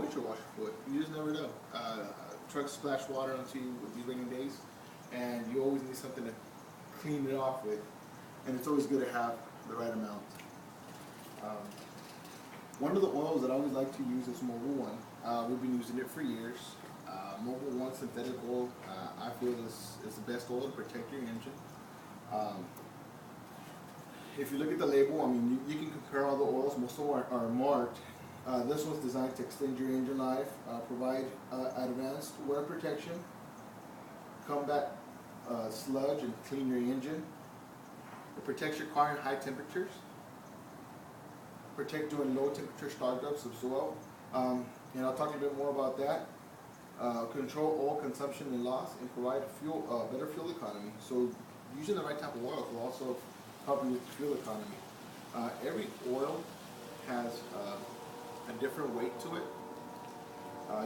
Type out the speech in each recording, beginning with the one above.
windshield washer fluid. You just never know. Trucks splash water onto you with these raining days, and you always need something to clean it off with. And it's always good to have the right amount. One of the oils that I always like to use is Mobil 1. We've been using it for years. Mobil 1 synthetic oil, I feel is the best oil to protect your engine. If you look at the label, I mean, you can compare all the oils. Most of them are marked. This one's designed to extend your engine life, provide advanced wear protection, combat sludge and clean your engine. It protects your car in high temperatures, protect during low temperature startups as well. And I'll talk a bit more about that. Control oil consumption and loss, and provide better fuel economy. So using the right type of oil will also help you with fuel economy. Every oil has a different weight to it.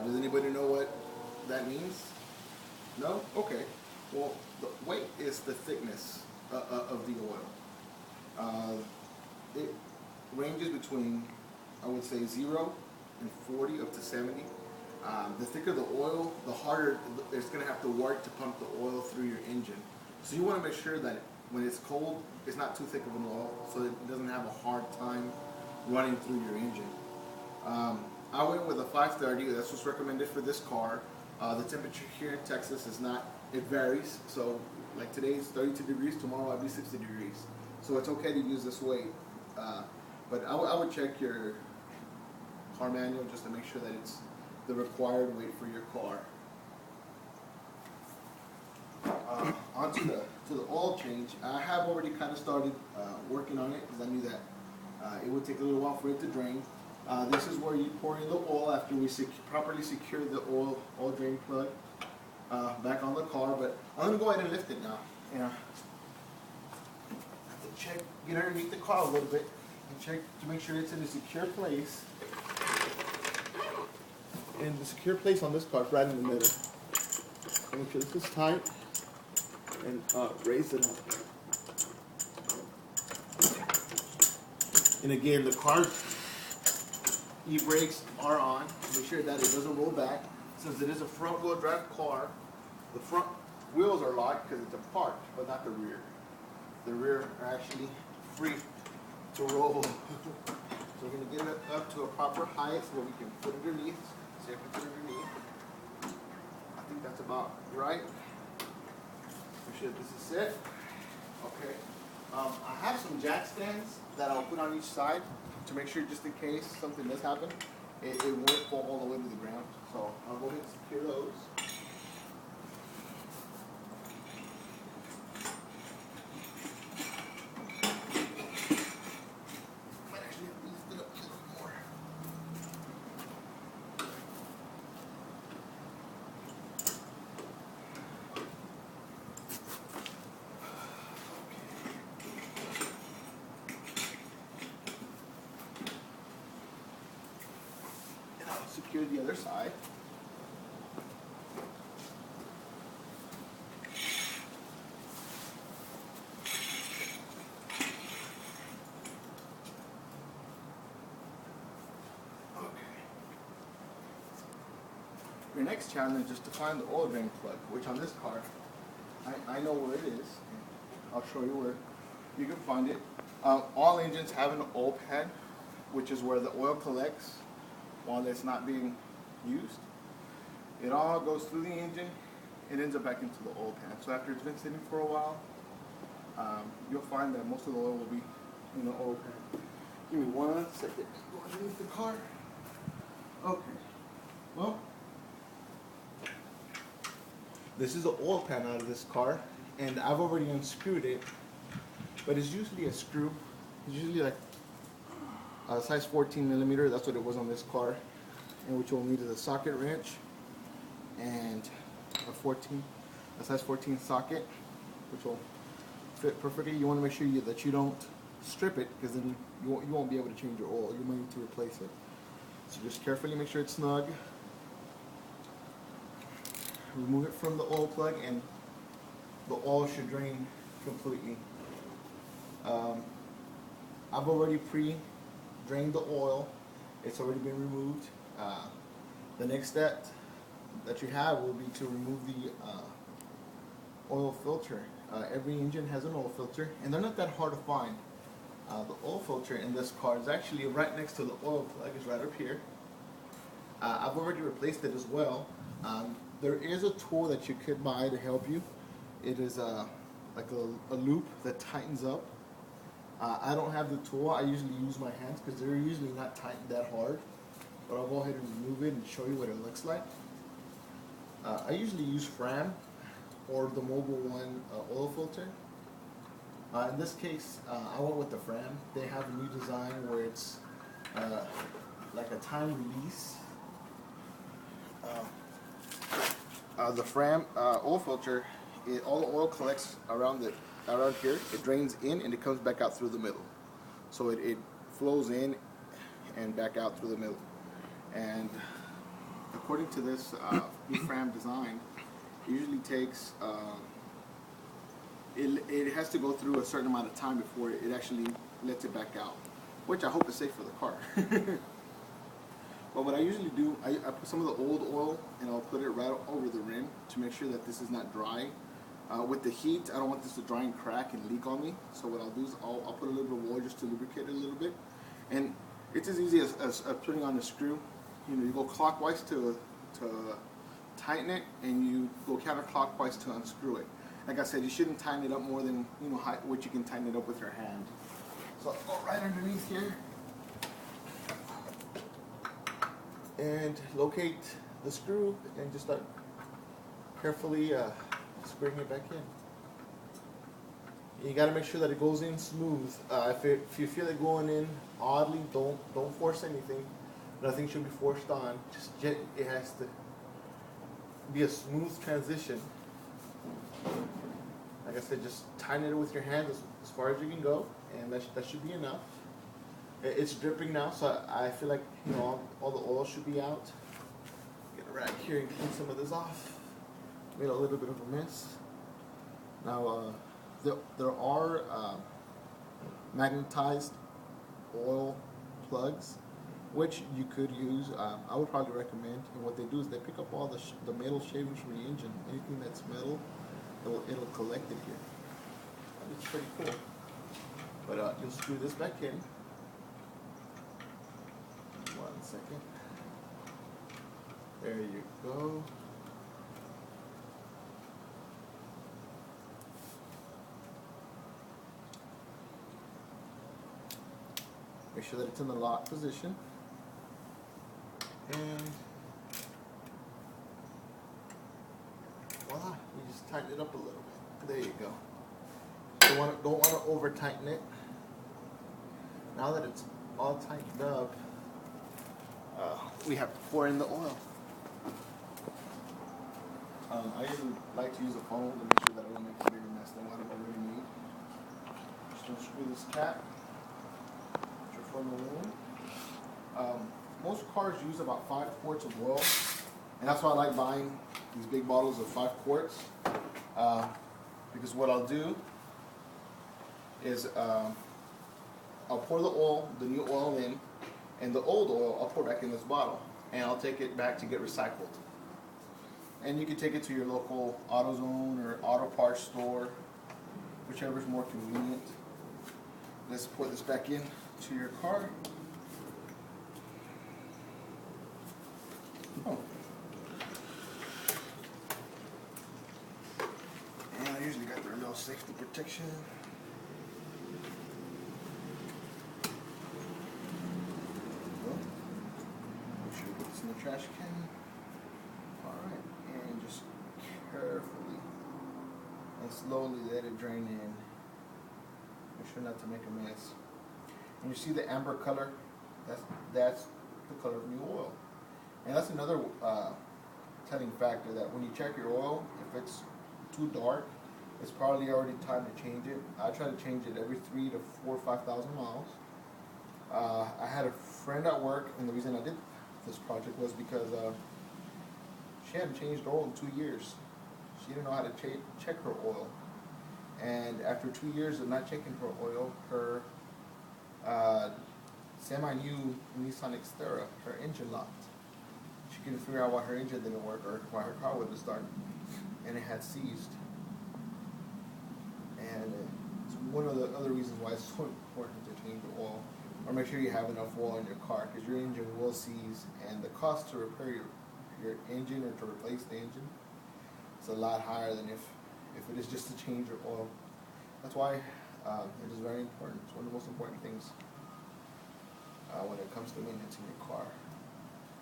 Does anybody know what that means? No? Okay. Well, the weight is the thickness of the oil. It ranges between, I would say, 0 and 40 up to 70. The thicker the oil, the harder it's going to have to work to pump the oil through your engine. So you want to make sure that when it's cold, it's not too thick of an oil, so it doesn't have a hard time running through your engine. I went with a 530. That's what's recommended for this car. The temperature here in Texas is not, it varies. So like today is 32 degrees, tomorrow I'll be 60 degrees. So it's okay to use this weight. But I would check your car manual just to make sure that it's the required weight for your car. On to the oil change. I have already kind of started working on it because I knew that it would take a little while for it to drain. This is where you pour in the oil after we properly secure the oil drain plug back on the car. But I'm going to go ahead and lift it now. And I have to check, get underneath the car a little bit and check to make sure it's in a secure place. And the secure place on this car is right in the middle. Make sure this is tight and raise it up. And again, the car e-brakes are on. Make sure that it doesn't roll back. Since it is a front-wheel drive car, the front wheels are locked because it's a park, but not the rear. The rear are actually free to roll. So we're going to get it up to a proper height so that we can put it underneath. See if we put it underneath. I think that's about right. Make sure this is it. Okay. I have some jack stands that I'll put on each side to make sure, just in case something does happen, it won't fall all the way to the ground. So I'll go ahead and secure those. Might actually have to lift it up a little more. Secure the other side. Okay. Your next challenge is to find the oil drain plug, which on this car, I know where it is. I'll show you where you can find it. All engines have an oil pan, which is where the oil collects while it's not being used. It all goes through the engine, it ends up back into the oil pan. So after it's been sitting for a while, you'll find that most of the oil will be in the oil pan. Give me 1 second. Go underneath the car. Okay. Well, this is the oil pan out of this car, and I've already unscrewed it, but it's usually a screw. It's usually like size 14 millimeter, that's what it was on this car, and which you'll need is a socket wrench and a size 14 socket, which will fit perfectly. You want to make sure that you don't strip it, because then you won't be able to change your oil. You might need to replace it. So just carefully make sure it's snug. Remove it from the oil plug, and the oil should drain completely. I've already drained the oil. It's already been removed. The next step that you have will be to remove the oil filter. Every engine has an oil filter, and they're not that hard to find. The oil filter in this car is actually right next to the oil plug. It's right up here. I've already replaced it as well. There is a tool that you could buy to help you. It is like a loop that tightens up. I don't have the tool. I usually use my hands because they're usually not tightened that hard. But I'll go ahead and remove it and show you what it looks like. I usually use Fram or the Mobil One oil filter. In this case, I went with the Fram. They have a new design where it's like a time release. The Fram oil filter, all the oil collects around here. It drains in and it comes back out through the middle. So it flows in and back out through the middle. And according to this new Fram design, it usually takes it has to go through a certain amount of time before it actually lets it back out, which I hope is safe for the car. But what I usually do, I put some of the old oil and I'll put it right over the rim to make sure that this is not dry. With the heat, I don't want this to dry and crack and leak on me. So what I'll do is I'll put a little bit of oil just to lubricate it a little bit. And it's as easy as putting on the screw. You know, you go clockwise to tighten it, and you go counterclockwise to unscrew it. Like I said, you shouldn't tighten it up more than what you can tighten it up with your hand. So I'll go right underneath here and locate the screw and just start carefully screwing it back in. You got to make sure that it goes in smooth. If you feel it going in oddly, don't force anything. Nothing should be forced on. It has to be a smooth transition. Like I said, just tighten it with your hand as far as you can go, and that should be enough. It's dripping now, so I feel like all the oil should be out. Get a rag here and clean some of this off. Made a little bit of a mess. Now there are magnetized oil plugs, which you could use. I would probably recommend. And what they do is they pick up all the metal shavings from the engine. Anything that's metal, it'll collect it here. It's pretty cool. But you'll screw this back in. 1 second. There you go. Make sure that it's in the lock position. And voila, you just tighten it up a little bit. There you go. Don't want to over tighten it. Now that it's all tightened up, we have to pour in the oil. I usually like to use a funnel to make sure that I don't make a bigger mess than what I already made. Just unscrew this cap. Put your funnel in. Most cars use about 5 quarts of oil, and that's why I like buying these big bottles of 5 quarts. Because what I'll do is I'll pour the new oil in, and the old oil I'll pour back in this bottle, and I'll take it back to get recycled. And you can take it to your local AutoZone or auto parts store, whichever is more convenient. Let's pour this back in to your car. Oh. And I usually got the real safety protection. Make sure you put this in the trash can. Alright, and just carefully and slowly let it drain in. Make sure not to make a mess. And you see the amber color? That's the color of new oil. And that's another telling factor, that when you check your oil, if it's too dark, it's probably already time to change it. I try to change it every 3,000 to 4,000 or 5,000 miles. I had a friend at work, and the reason I did this project was because she hadn't changed oil in 2 years. She didn't know how to check her oil. And after 2 years of not checking her oil, her semi-new Nissan Xterra, her engine locked. she couldn't figure out why her engine didn't work or why her car wouldn't start, and it had seized. And it's one of the other reasons why it's so important to change the oil, or make sure you have enough oil in your car, because your engine will seize, and the cost to repair your engine or to replace the engine is a lot higher than if it is just to change your oil. That's why it is very important. It's one of the most important things when it comes to maintenance in your car.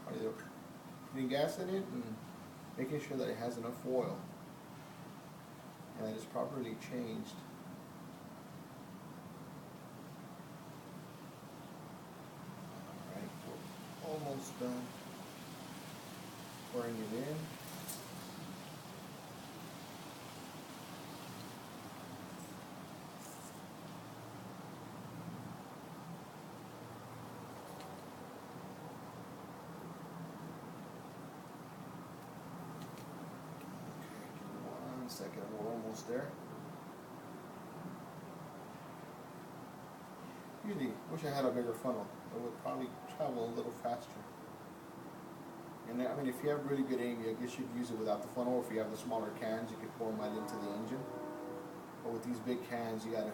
Either putting gas in it and making sure that it has enough oil and that it's properly changed. Alright, we're almost done pouring it in. Second, we're almost there. Usually, wish I had a bigger funnel. It would probably travel a little faster. And I mean, if you have really good aim, I guess you'd use it without the funnel. Or if you have the smaller cans, you could pour them right into the engine. But with these big cans, you gotta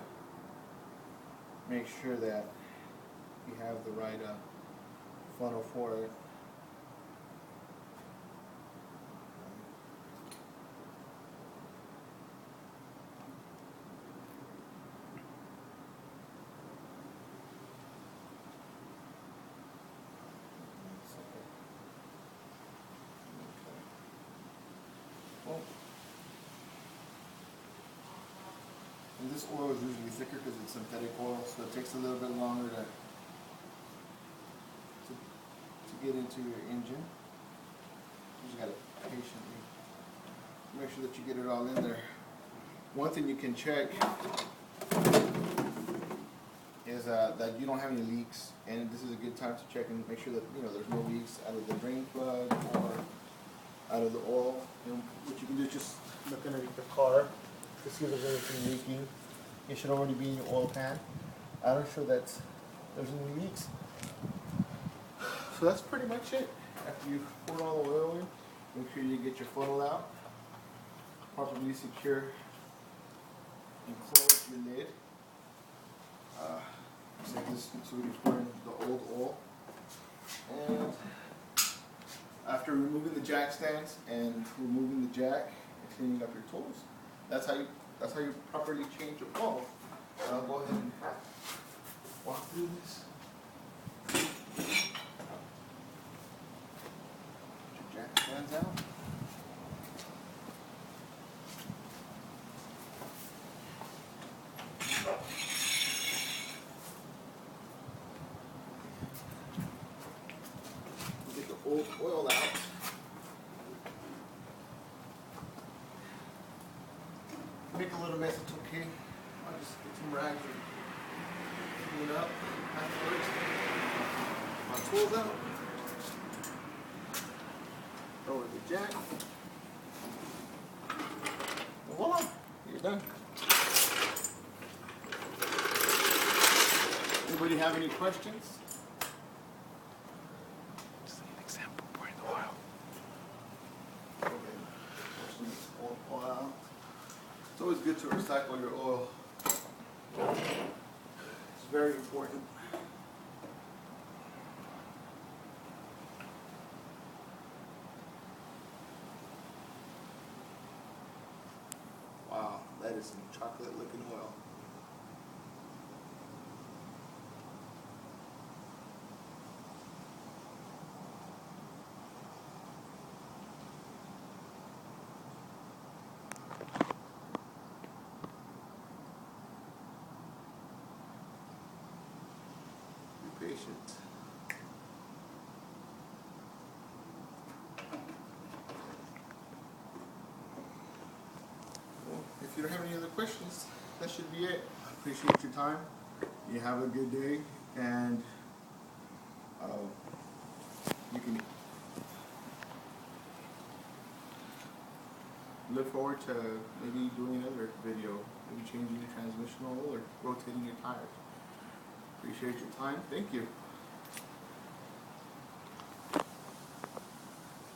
make sure that you have the right funnel for it. And this oil is usually thicker because it's synthetic oil, so it takes a little bit longer to get into your engine. You just gotta patiently make sure that you get it all in there. One thing you can check is that you don't have any leaks, and this is a good time to check and make sure that there's no leaks out of the drain plug or out of the oil. What you can do is just look underneath the car to see if there's anything leaking. It should already be in your oil pan. I'm not sure that there's any leaks. So that's pretty much it. After you pour all the oil in, make sure you get your funnel out, properly secure and close your lid. So we can pour in the old oil. And after removing the jack stands and removing the jack and cleaning up your tools, that's how you properly change your oil. I'll go ahead and walk through this. Put your jack stands out. Get the old oil out. Make a little mess, it's okay. I'll just get some rags and clean it up afterwards. My tools out. Lower the jack. And voila, you're done. Anybody have any questions? Just an example, pouring the oil. Okay. Oil out. It's always good to recycle your oil. It's very important. Wow, that is some chocolate looking oil. Patient. Well, if you don't have any other questions, that should be it. I appreciate your time. You have a good day, and you can look forward to maybe doing another video, maybe changing your transmission oil or rotating your tires. Appreciate your time. Thank you.